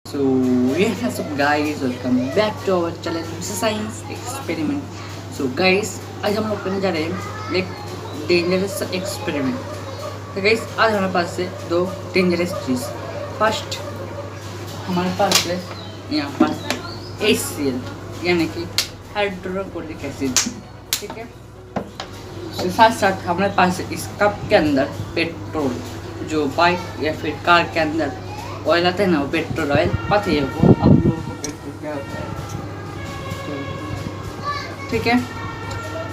So yes, what's up guys, welcome back to our channel science experiment. So guys, आज हम लोग करने जा रहे हैं एक डेंजरस एक्सपेरिमेंट। तो गाइस, आज हमारे पास है दो डेंजरस चीज़। फर्स्ट हमारे पास है यहाँ पर HCl यानी कि हाइड्रोक्लोरिक एसिड, ठीक है। तो साथ साथ हमारे पास इस कप के अंदर पेट्रोल, जो बाइक या फिर कार के अंदर ऑयल आता है ना, वो पेट्रोल ऑयल, पता है वो आप लोगों को पेट्रोल क्या होता है। तो ठीक है,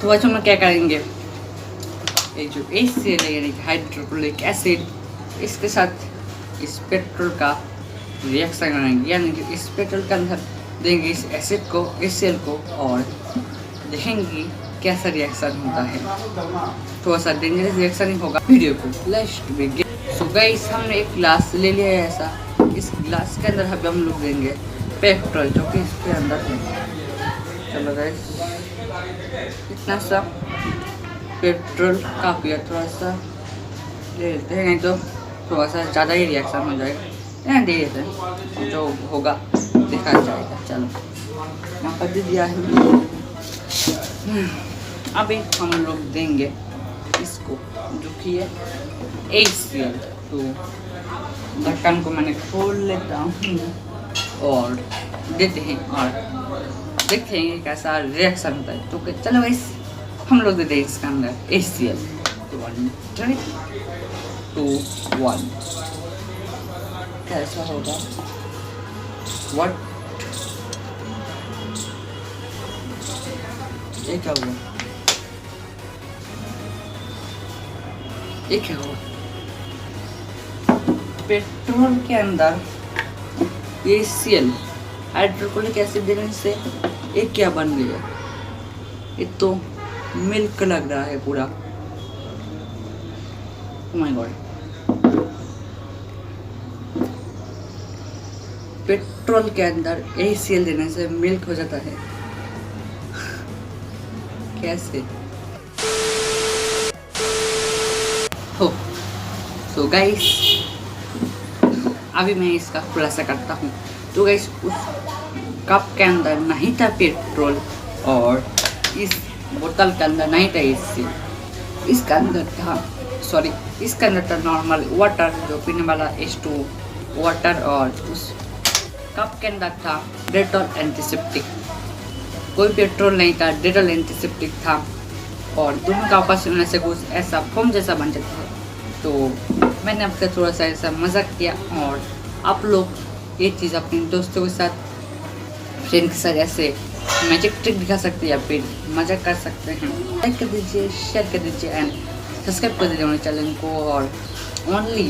तो आज हम क्या करेंगे, ये जो HCl है यानी कि हाइड्रोक्लोरिक एसिड, इसके साथ इस पेट्रोल का रिएक्शन करेंगे, यानी कि इस पेट्रोल के अंदर देंगे इस एसिड को, HCl को, और देखेंगे कैसा रिएक्शन होता है। थोड़ा सा डेंजरस रिएक्शन ही होगा। वीडियो को लेट्स बिगिन। सो गाइस, हमने एक गिलास ले लिया है ऐसा। इस गिलास के अंदर अभी हम लोग देंगे पेट्रोल, जो कि इसके अंदर है। चलो गाइस, इतना सा पेट्रोल काफ़ी है, थोड़ा सा ले लेते हैं, नहीं तो थोड़ा सा ज़्यादा ही रिएक्शन हो जाएगा। दे देते हैं, जो होगा देखा जाएगा। चलो, यहाँ पर दे दिया है। अभी हम लोग देंगे इसको, जो कि है HCl। तो ढक्कन को मैंने खोल लेता हूँ और देते हैं और देखते हैं कैसा रिएक्शन होता है। तो चलो गाइस, हम लोग देते हैं इसके अंदर HCl। तो 1 3 2 1 कैसा होगा, व्हाट, ये क्या हुआ, ये क्या हुआ? पेट्रोल के अंदर HCl हाइड्रोक्लोरिक एसिड देने से ये क्या बन गया? ये तो मिल्क लग रहा है पूरा। ओह माय गॉड, पेट्रोल के अंदर HCl देने से मिल्क हो जाता है, कैसे हो? तो गाइस, अभी मैं इसका खुलासा करता हूँ। तो गाइस, उस कप के अंदर नहीं था पेट्रोल और इस बोतल के अंदर नहीं था HCl। इसका अंदर था, सॉरी, इसके अंदर था नॉर्मल वाटर, जो पीने वाला H2 वाटर, और उस कप के अंदर था डेटॉल एंटीसेप्टिक। कोई पेट्रोल नहीं था, डेटॉल एंटीसेप्टिक था, और दोनों का आपस में से कुछ ऐसा फोम जैसा बन जाता है। तो मैंने आपका थोड़ा सा ऐसा मजाक किया, और आप लोग ये चीज़ अपने दोस्तों के साथ, फ्रेंड के साथ ऐसे मैजिक ट्रिक दिखा सकते हैं या फिर मजाक कर सकते हैं। लाइक कर दीजिए, शेयर कर दीजिए एंड सब्सक्राइब कर दीजिए हमारे चैनल को। और ओनली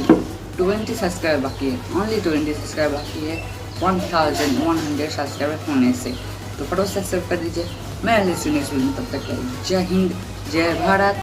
20 सब्सक्राइब बाकी है, ओनली 20 सब्सक्राइब बाकी है 1100 सब्सक्राइबर होने से। तो फटाफट सब्सक्राइब कर दीजिए। मैं तब तक जय हिंद, जय भारत।